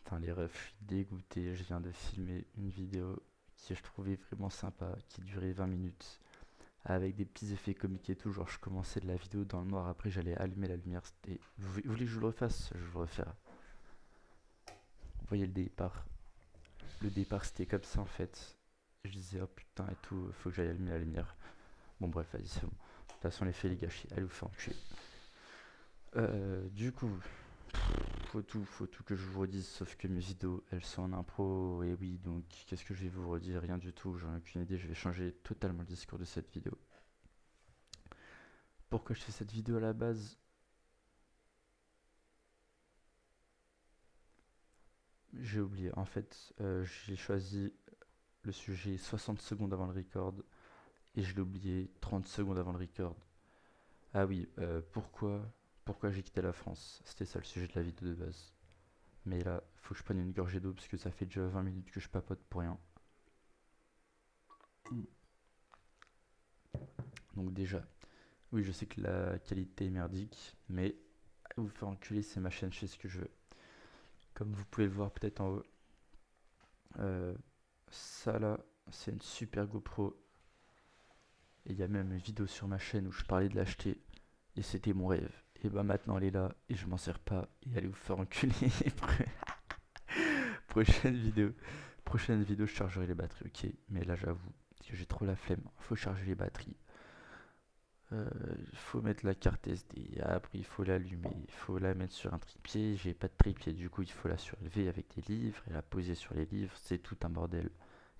Putain, les refs, je suis dégoûté. Je viens de filmer une vidéo qui je trouvais vraiment sympa, qui durait 20 minutes, avec des petits effets comiques et tout. Genre, je commençais de la vidéo dans le noir, après j'allais allumer la lumière. C'était. Vous voulez que je le refasse? Je vais le refaire. Vous voyez le départ. Le départ, c'était comme ça en fait. Je disais, oh putain et tout, faut que j'aille allumer la lumière. Bon, bref, vas-y, c'est bon. De toute façon, l'effet est gâché. Allez vous faire enculer. Du coup, faut tout que je vous redise, sauf que mes vidéos, elles sont en impro, et oui, donc qu'est-ce que je vais vous redire? Rien du tout, j'en ai aucune idée, je vais changer totalement le discours de cette vidéo. Pourquoi je fais cette vidéo à la base? J'ai oublié, en fait, j'ai choisi le sujet 60 secondes avant le record, et je l'ai oublié 30 secondes avant le record. Ah oui, pourquoi j'ai quitté la France? C'était ça le sujet de la vidéo de base. Mais là, faut que je prenne une gorgée d'eau, parce que ça fait déjà 20 minutes que je papote pour rien. Donc déjà, oui, je sais que la qualité est merdique, mais vous faire enculer, c'est ma chaîne, je fais ce que je veux. Comme vous pouvez le voir peut-être en haut, euh, ça là, c'est une super GoPro. Et il y a même une vidéo sur ma chaîne où je parlais de l'acheter, et c'était mon rêve. Et bah maintenant elle est là, et je m'en sers pas, et allez vous faire enculer. Prochaine vidéo. Prochaine vidéo, je chargerai les batteries, ok. Mais là j'avoue que j'ai trop la flemme, faut charger les batteries. Il faut mettre la carte SD, après il faut l'allumer, il faut la mettre sur un trépied, j'ai pas de trépied, du coup il faut la surélever avec des livres et la poser sur les livres, c'est tout un bordel.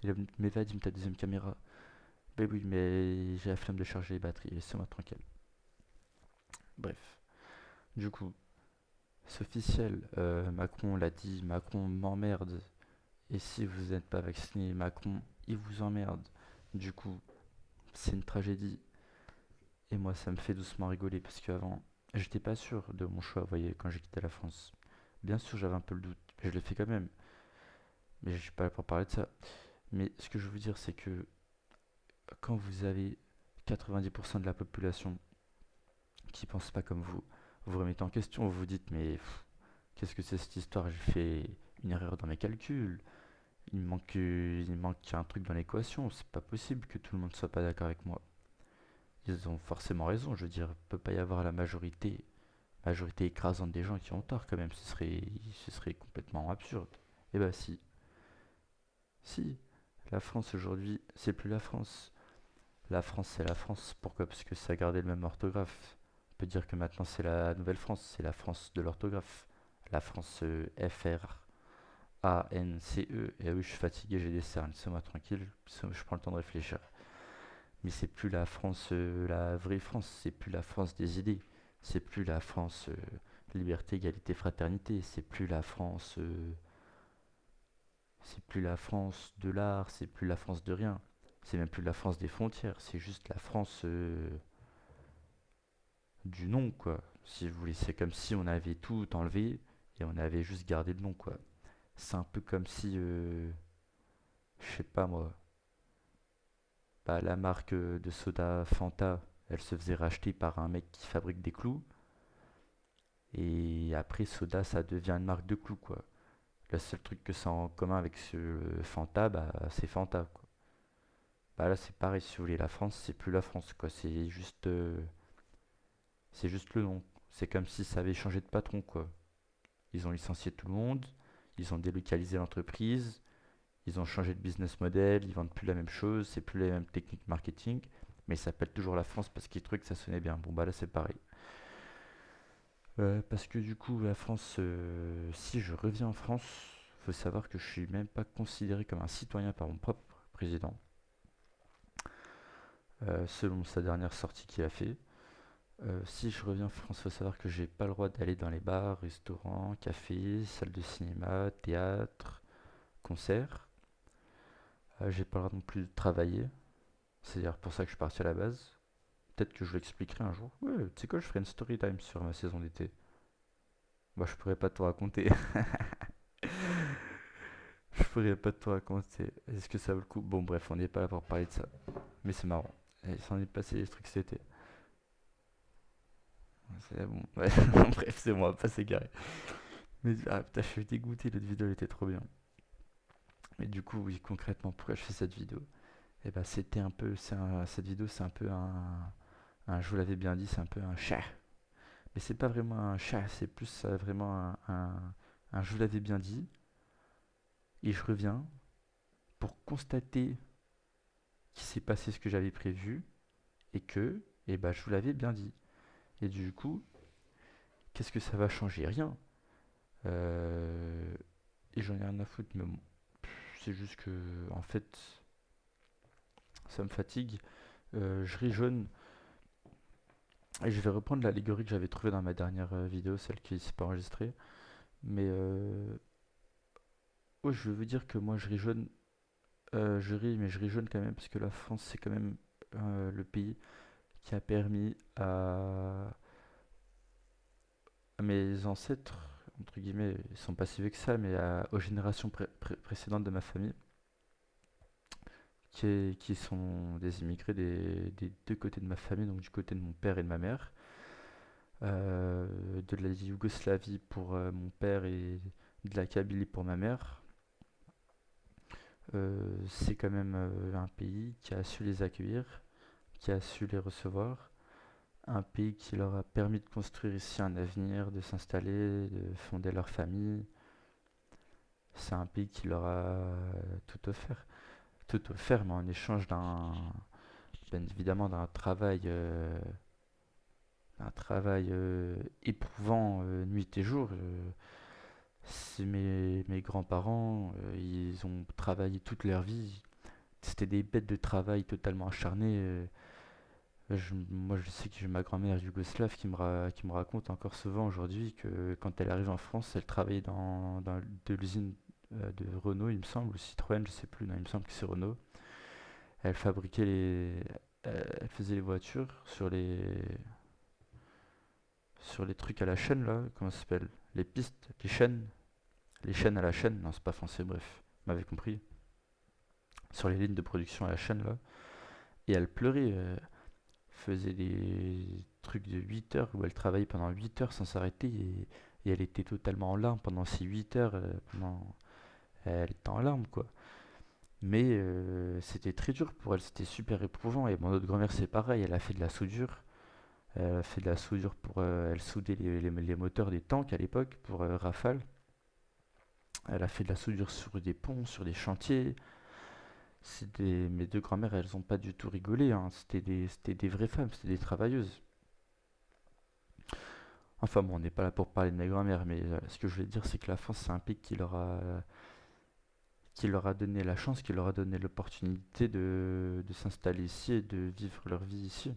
Et là, mais va, dis-moi ta deuxième caméra. Ben oui, mais j'ai la flemme de charger les batteries, laissez-moi tranquille. Bref, du coup, c'est officiel, Macron l'a dit, Macron m'emmerde, et si vous n'êtes pas vacciné, Macron, il vous emmerde. Du coup, c'est une tragédie. Et moi, ça me fait doucement rigoler parce qu'avant, j'étais pas sûr de mon choix, vous voyez, quand j'ai quitté la France. Bien sûr, j'avais un peu le doute, mais je l'ai fait quand même. Mais je suis pas là pour parler de ça. Mais ce que je veux vous dire, c'est que quand vous avez 90% de la population qui pense pas comme vous, vous remettez en question, vous vous dites, mais qu'est-ce que c'est cette histoire? J'ai fait une erreur dans mes calculs. Il manque un truc dans l'équation. C'est pas possible que tout le monde soit pas d'accord avec moi. Ils ont forcément raison. Je veux dire, il peut pas y avoir la majorité écrasante des gens qui ont tort quand même, ce serait complètement absurde. Eh bah si, si, la France aujourd'hui, c'est plus la France. La France, c'est la France. Pourquoi? Parce que ça a gardé le même orthographe. On peut dire que maintenant c'est la nouvelle France, c'est la France de l'orthographe. La France France. Et oui, je suis fatigué, j'ai des cernes, laissez-moi tranquille, je prends le temps de réfléchir. Mais c'est plus la France, la vraie France, c'est plus la France des idées, c'est plus la France liberté, égalité, fraternité, c'est plus la France de l'art, c'est plus la France de rien, c'est même plus la France des frontières, c'est juste la France du nom, quoi. Si vous voulez, c'est comme si on avait tout enlevé et on avait juste gardé le nom, quoi. C'est un peu comme si, je sais pas moi, bah, la marque de soda Fanta, elle se faisait racheter par un mec qui fabrique des clous. Et après, Soda, ça devient une marque de clous, quoi. Le seul truc que ça a en commun avec ce Fanta, bah, c'est Fanta, quoi. Bah là, c'est pareil, si vous voulez, la France, c'est plus la France, quoi. C'est juste le nom. C'est comme si ça avait changé de patron, quoi. Ils ont licencié tout le monde, ils ont délocalisé l'entreprise, ils ont changé de business model, ils vendent plus la même chose, c'est plus les mêmes techniques marketing, mais ils s'appellent toujours la France parce qu'ils trouvaient que ça sonnait bien. Bon, bah là, c'est pareil. Parce que du coup, la France, si je reviens en France, faut savoir que je suis même pas considéré comme un citoyen par mon propre président, selon sa dernière sortie qu'il a fait. Si je reviens en France, faut savoir que j'ai pas le droit d'aller dans les bars, restaurants, cafés, salles de cinéma, théâtre, concerts. J'ai pas le droit non plus de travailler. C'est d'ailleurs pour ça que je suis parti à la base. Peut-être que je l'expliquerai un jour. Ouais, tu sais quoi, je ferai une story time sur ma saison d'été. Bah, je pourrais pas te raconter. Je pourrais pas te raconter. Est-ce que ça vaut le coup? Bon, bref, on n'est pas là pour parler de ça. Mais c'est marrant. Il s'en est passé des trucs cet été. C'est bon. Ouais. Bref, c'est moi, pas s'égarer. Mais ah putain, je suis dégoûté, l'autre vidéo elle était trop bien. Mais du coup, oui, concrètement, pourquoi je fais cette vidéo? Et bah, c'était un peu, cette vidéo, c'est un peu je vous l'avais bien dit, c'est un peu un chat. Mais c'est pas vraiment un chat, c'est plus vraiment je vous l'avais bien dit. Et je reviens pour constater qu'il s'est passé ce que j'avais prévu et que, et bah, je vous l'avais bien dit. Et du coup, qu'est-ce que ça va changer? Rien. Euh, et j'en ai rien à foutre, mais bon, c'est juste que, en fait, ça me fatigue. Je ris jaune. Et je vais reprendre l'allégorie que j'avais trouvée dans ma dernière vidéo, celle qui s'est pas enregistrée. Mais oh, je veux dire que moi je ris jaune. Je ris, mais je ris jaune quand même, parce que la France, c'est quand même le pays qui a permis à mes ancêtres, entre guillemets, ils sont pas si vieux que ça, mais aux générations précédentes de ma famille, qui sont des immigrés des deux côtés de ma famille, donc du côté de mon père et de ma mère, de la Yougoslavie pour mon père et de la Kabylie pour ma mère. C'est quand même un pays qui a su les accueillir, qui a su les recevoir, un pays qui leur a permis de construire ici un avenir, de s'installer, de fonder leur famille. C'est un pays qui leur a tout offert, mais en échange bien évidemment, d'un travail éprouvant nuit et jour. C'est mes grands-parents, ils ont travaillé toute leur vie. C'était des bêtes de travail totalement acharnées. Moi, je sais que j'ai ma grand-mère yougoslave qui me raconte encore souvent aujourd'hui que quand elle arrive en France, elle travaillait de l'usine de Renault, il me semble, ou Citroën, je sais plus, non, il me semble que c'est Renault. Elle fabriquait elle faisait les voitures sur les trucs à la chaîne là, comment ça s'appelle? Les pistes, les chaînes à la chaîne, non, c'est pas français, bref, vous m'avez compris. Sur les lignes de production à la chaîne là. Et elle pleurait, faisait des trucs de 8 heures où elle travaillait pendant 8 heures sans s'arrêter et elle était totalement en larmes pendant ces 8 heures. Elle était en larmes quoi. Mais c'était très dur pour elle, c'était super éprouvant. Et mon autre grand-mère, c'est pareil, elle a fait de la soudure. Elle a fait de la soudure pour. Elle soudait les moteurs des tanks à l'époque pour Rafale. Elle a fait de la soudure sur des ponts, sur des chantiers. Mes deux grand-mères, elles ont pas du tout rigolé, hein. C'était des vraies femmes, c'était des travailleuses. Enfin bon, on n'est pas là pour parler de mes grand-mères, mais ce que je voulais dire, c'est que la France, c'est un pays qui leur a donné la chance, qui leur a donné l'opportunité de s'installer ici et de vivre leur vie ici.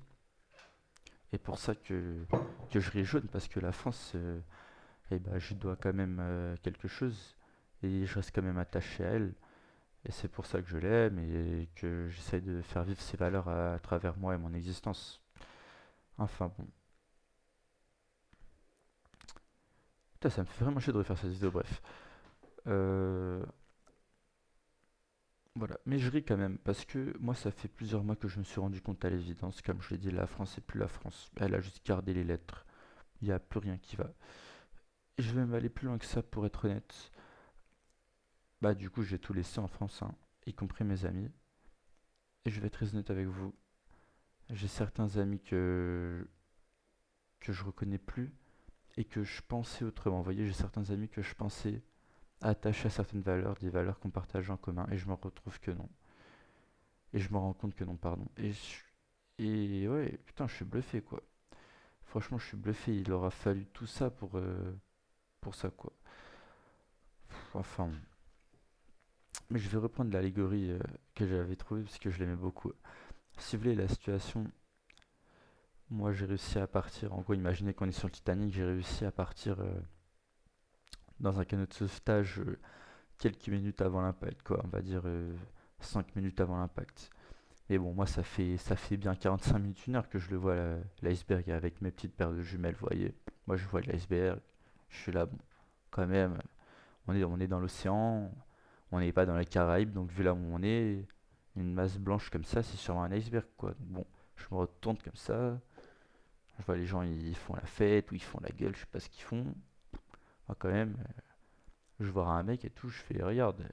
Et pour ça que je ris jaune, parce que la France, eh ben, je dois quand même quelque chose, et je reste quand même attaché à elle. Et c'est pour ça que je l'aime et que j'essaye de faire vivre ses valeurs à travers moi et mon existence. Enfin bon. Putain, ça me fait vraiment chier de refaire cette vidéo, bref. Euh, Voilà, mais je ris quand même parce que moi ça fait plusieurs mois que je me suis rendu compte à l'évidence, comme je l'ai dit, la France c'est plus la France. Elle a juste gardé les lettres. Il n'y a plus rien qui va. Et je vais même aller plus loin que ça pour être honnête. Bah du coup j'ai tout laissé en France, hein, y compris mes amis. Et je vais être très honnête avec vous. J'ai certains amis que je reconnais plus et que je pensais autrement. Vous voyez, j'ai certains amis que je pensais attachés à certaines valeurs, des valeurs qu'on partage en commun, et je me retrouve que non. Et je me rends compte que non, pardon. Et ouais, putain, je suis bluffé quoi. Franchement, je suis bluffé. Il aura fallu tout ça pour ça, quoi. Enfin, mais je vais reprendre l'allégorie que j'avais trouvée parce que je l'aimais beaucoup. Si vous voulez, la situation, moi j'ai réussi à partir. En gros, imaginez qu'on est sur le Titanic, j'ai réussi à partir dans un canot de sauvetage quelques minutes avant l'impact, quoi. On va dire 5 minutes avant l'impact. Et bon, moi ça fait bien 45 minutes, une heure que je le vois l'iceberg avec mes petites paires de jumelles, vous voyez. Moi je vois l'iceberg, je suis là, bon, quand même, on est dans l'océan, on n'est pas dans les Caraïbes, donc vu là où on est, une masse blanche comme ça, c'est sûrement un iceberg, quoi. Donc bon, je me retourne comme ça, je vois les gens, ils font la fête ou ils font la gueule, je sais pas ce qu'ils font. Moi, quand même, je vois un mec et tout, je fais, regarde,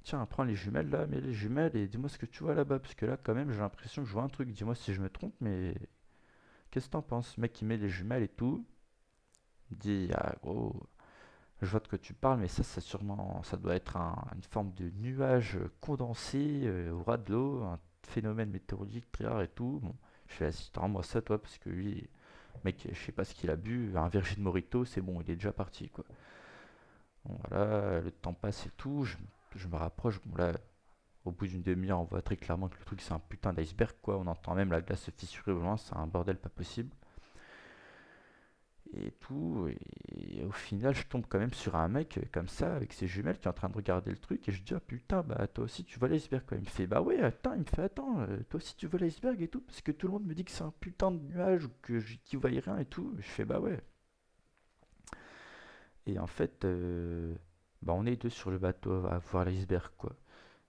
tiens, prends les jumelles là, mets les jumelles et dis-moi ce que tu vois là-bas. Parce que là, quand même, j'ai l'impression que je vois un truc. Dis-moi si je me trompe, mais qu'est-ce que t'en penses? Le mec qui met les jumelles et tout, il me dit, ah gros, je vois de quoi tu parles, mais ça sûrement, ça doit être une forme de nuage condensé au ras de l'eau, un phénomène météorologique très rare et tout. Bon, je fais, vas-y, rends-moi ça, toi, parce que lui, mec, je sais pas ce qu'il a bu, un verger de Morito, c'est bon, il est déjà parti, quoi. Bon, voilà, le temps passe et tout, je me rapproche, bon là, au bout d'une demi-heure, on voit très clairement que le truc c'est un putain d'iceberg, quoi. On entend même la glace se fissurer au loin, c'est un bordel pas possible. Et tout, et au final, je tombe quand même sur un mec comme ça, avec ses jumelles, qui est en train de regarder le truc, et je dis, ah putain, bah toi aussi tu vois l'iceberg, quoi. Il me fait, bah ouais, attends, il me fait, attends, toi aussi tu vois l'iceberg et tout, parce que tout le monde me dit que c'est un putain de nuage, ou que qu'il voyais rien et tout. Je fais, bah ouais. Et en fait, bah on est deux sur le bateau à voir l'iceberg, quoi.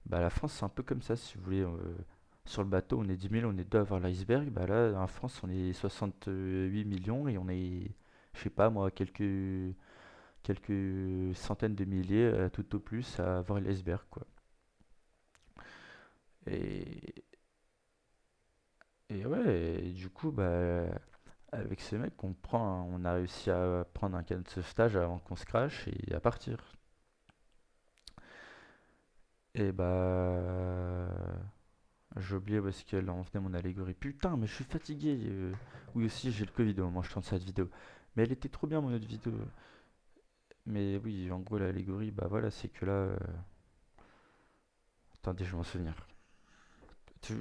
Bah la France, c'est un peu comme ça, si vous voulez. Sur le bateau, on est 10 000, on est deux à voir l'iceberg. Bah là, en France, on est 68 millions et on est, je sais pas moi, quelques centaines de milliers, tout au plus, à voir l'iceberg, quoi. Et, et ouais, et du coup, bah, avec ce mec, on a réussi à prendre un canot de sauvetage avant qu'on se crache et à partir. Et bah, j'ai oublié où est-ce qu'elle en venait mon allégorie. Putain, mais je suis fatigué. Oui aussi, j'ai le Covid au moment où je tourne cette vidéo. Mais elle était trop bien mon autre vidéo. Mais oui, en gros, l'allégorie, bah voilà, c'est que là. Attendez, je vais m'en souvenir.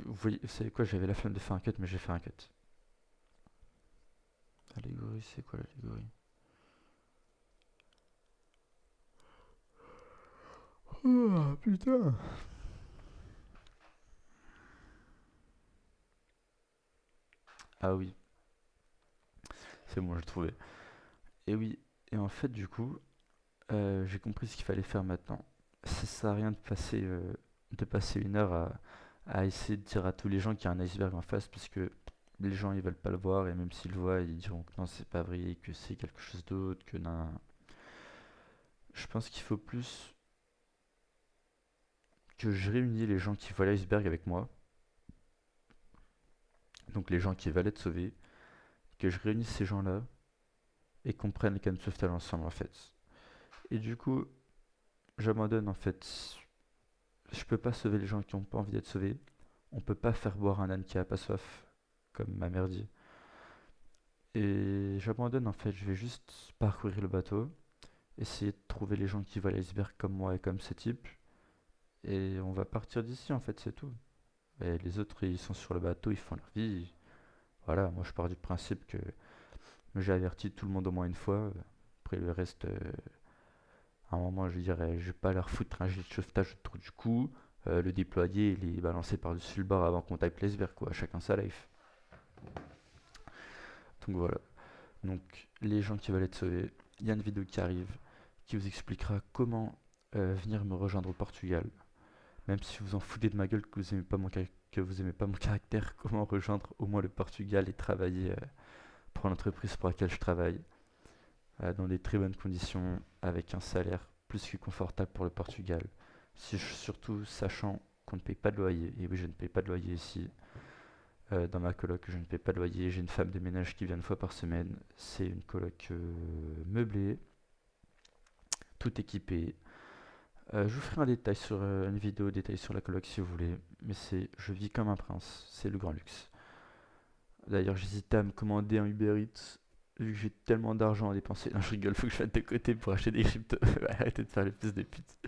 Vous savez quoi, j'avais la flemme de faire un cut, mais j'ai fait un cut. Allégorie, c'est quoi l'allégorie? Oh putain! Ah oui, c'est bon, j'ai trouvé. Et oui, et en fait, du coup, j'ai compris ce qu'il fallait faire maintenant. Ça sert à rien de passer une heure à essayer de dire à tous les gens qu'il y a un iceberg en face, parce que les gens ils veulent pas le voir, et même s'ils le voient, ils diront que non, c'est pas vrai, que c'est quelque chose d'autre, que non. Je pense qu'il faut plus que je réunis les gens qui voient l'iceberg avec moi, donc les gens qui veulent être sauvés, que je réunisse ces gens-là et qu'on prenne les cannes de sauvetage ensemble en fait. Et du coup, j'abandonne en fait. Je peux pas sauver les gens qui ont pas envie d'être sauvés. On peut pas faire boire un âne qui a pas soif, comme ma mère dit. Et j'abandonne en fait, je vais juste parcourir le bateau, essayer de trouver les gens qui voient l'iceberg comme moi et comme ce type, et on va partir d'ici en fait, c'est tout. Et les autres ils sont sur le bateau, ils font leur vie. Voilà, moi je pars du principe que j'ai averti tout le monde au moins une fois. Après le reste, à un moment je dirais, je vais pas leur foutre un gilet de sauvetage autour du cou, le déployer et les balancer par-dessus le bord avant qu'on tape l'iceberg quoi, chacun sa life. Donc voilà. Donc, les gens qui veulent être sauvés, il y a une vidéo qui arrive qui vous expliquera comment venir me rejoindre au Portugal. Même si vous en foutez de ma gueule que vous aimez pas que vous aimez pas mon caractère, comment rejoindre au moins le Portugal et travailler pour l'entreprise pour laquelle je travaille dans des très bonnes conditions avec un salaire plus que confortable pour le Portugal. Surtout sachant qu'on ne paye pas de loyer. Et oui, je ne paye pas de loyer ici. Dans ma coloc, je ne paie pas de loyer. J'ai une femme de ménage qui vient une fois par semaine. C'est une coloc meublée, tout équipé. Je vous ferai un détail sur une vidéo détail sur la coloc si vous voulez. Mais je vis comme un prince. C'est le grand luxe. D'ailleurs, j'hésitais à me commander un Uber Eats. Vu que j'ai tellement d'argent à dépenser. Non, je rigole, faut que je mette de côté pour acheter des cryptos. Arrêtez de faire les fils de pute.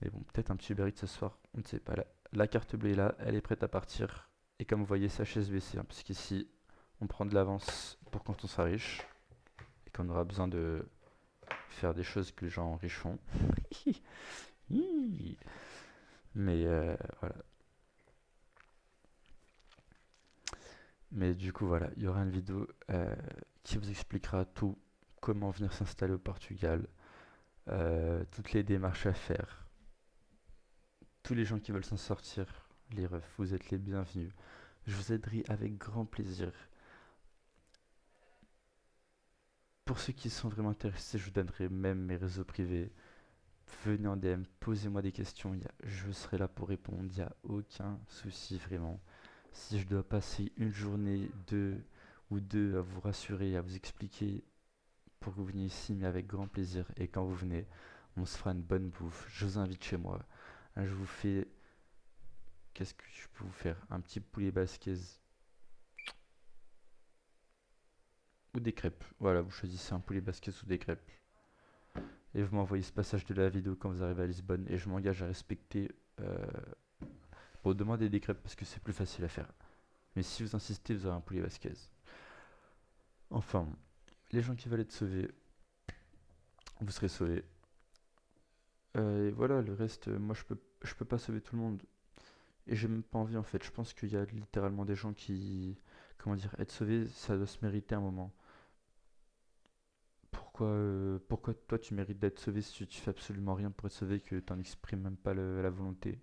Mais bon, peut-être un petit Uber Eats ce soir. On ne sait pas. La carte bleue est là, elle est prête à partir. Et comme vous voyez, c'est HSBC, hein, parce qu'ici, on prend de l'avance pour quand on sera riche. Et qu'on aura besoin de faire des choses que les gens riches font. Mais voilà. Mais du coup, voilà, il y aura une vidéo qui vous expliquera tout, comment venir s'installer au Portugal, toutes les démarches à faire, tous les gens qui veulent s'en sortir, les refs, vous êtes les bienvenus. Je vous aiderai avec grand plaisir. Pour ceux qui sont vraiment intéressés, je vous donnerai même mes réseaux privés. Venez en DM, posez-moi des questions, je serai là pour répondre, il n'y a aucun souci vraiment. Si je dois passer une journée, deux à vous rassurer, à vous expliquer pour que vous veniez ici, mais avec grand plaisir. Et quand vous venez, on se fera une bonne bouffe. Je vous invite chez moi. Je vous fais. Qu'est-ce que je peux vous faire? Un petit poulet basquez ou des crêpes. Voilà, vous choisissez un poulet basquez ou des crêpes. Et vous m'envoyez ce passage de la vidéo quand vous arrivez à Lisbonne. Et je m'engage à respecter. Pour demander des crêpes parce que c'est plus facile à faire. Mais si vous insistez, vous aurez un poulet basquez. Enfin, les gens qui veulent être sauvés, vous serez sauvés. Et voilà, le reste, moi je peux pas sauver tout le monde. Et j'ai même pas envie en fait. Je pense qu'il y a littéralement des gens qui. Comment dire? Être sauvé, ça doit se mériter un moment. Pourquoi toi tu mérites d'être sauvé si tu fais absolument rien pour être sauvé, que t'en exprimes même pas la volonté?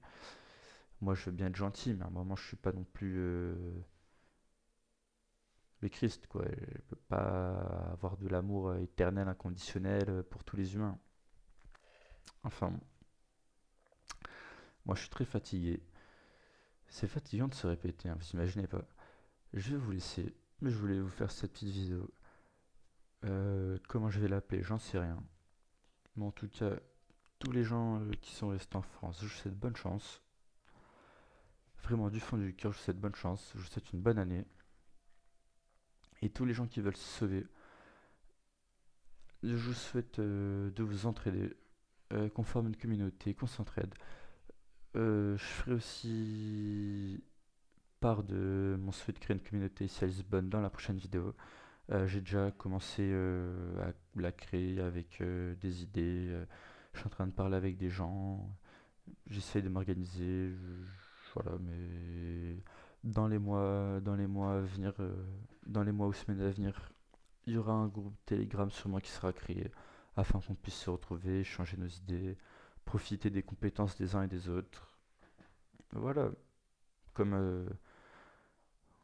Moi je veux bien être gentil, mais à un moment je suis pas non plus le Christ quoi. Je peux pas avoir de l'amour éternel, inconditionnel pour tous les humains. Enfin, moi je suis très fatigué. C'est fatigant de se répéter, hein, vous imaginez pas. Je vais vous laisser, mais je voulais vous faire cette petite vidéo. Comment je vais l'appeler, j'en sais rien. Mais en tout cas, tous les gens qui sont restés en France, je vous souhaite bonne chance. Vraiment du fond du cœur, je vous souhaite bonne chance. Je vous souhaite une bonne année. Et tous les gens qui veulent se sauver, je vous souhaite de vous entraider, qu'on forme une communauté, qu'on s'entraide. Je ferai aussi part de mon souhait de créer une communauté ici à Lisbonne dans la prochaine vidéo. J'ai déjà commencé à la créer avec des idées. Je suis en train de parler avec des gens. J'essaie de m'organiser. Voilà, mais dans les mois à venir, dans les mois ou semaines à venir, il y aura un groupe Telegram sûrement qui sera créé afin qu'on puisse se retrouver, échanger nos idées, profiter des compétences des uns et des autres. Voilà, comme, euh,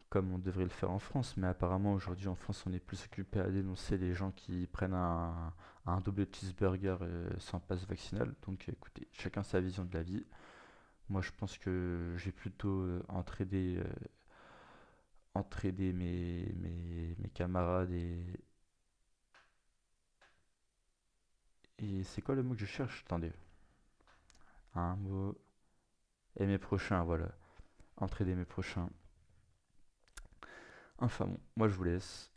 comme on devrait le faire en France, mais apparemment aujourd'hui en France on est plus occupé à dénoncer les gens qui prennent un double cheeseburger sans passe vaccinal. Donc écoutez, chacun sa vision de la vie. Moi je pense que j'ai plutôt entraider mes camarades et c'est quoi le mot que je cherche? Attendez. Un mot. Et mes prochains, voilà. Entraider mes prochains. Enfin bon, moi je vous laisse.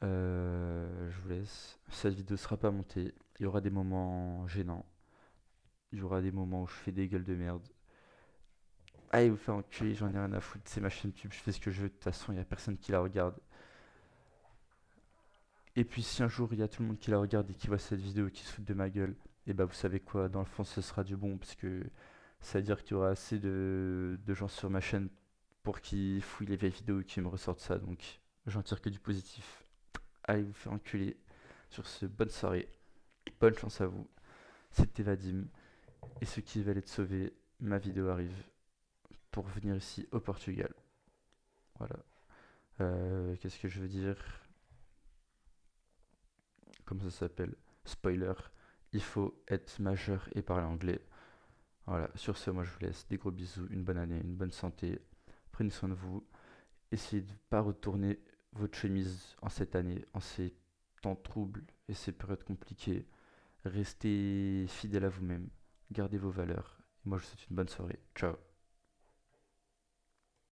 Je vous laisse. Cette vidéo sera pas montée. Il y aura des moments gênants. Il y aura des moments où je fais des gueules de merde. Allez vous faire enculer, j'en ai rien à foutre. C'est ma chaîne YouTube, je fais ce que je veux. De toute façon, il n'y a personne qui la regarde. Et puis si un jour il y a tout le monde qui la regarde et qui voit cette vidéo et qui se fout de ma gueule, et bah vous savez quoi, dans le fond ce sera du bon parce que ça veut dire qu'il y aura assez de gens sur ma chaîne pour qu'ils fouillent les vieilles vidéos et qu'ils me ressortent ça, donc j'en tire que du positif. Allez vous faire enculer. Sur ce, bonne soirée, bonne chance à vous. C'était Vadim, et ceux qui veulent être sauvés, ma vidéo arrive pour venir ici au Portugal. Voilà. Qu'est-ce que je veux dire? Comment ça s'appelle? Spoiler, il faut être majeur et parler anglais. Voilà, sur ce, moi je vous laisse. Des gros bisous, une bonne année, une bonne santé. Prenez soin de vous. Essayez de ne pas retourner votre chemise en cette année, en ces temps troubles et ces périodes compliquées. Restez fidèle à vous-même. Gardez vos valeurs. Et moi je vous souhaite une bonne soirée. Ciao.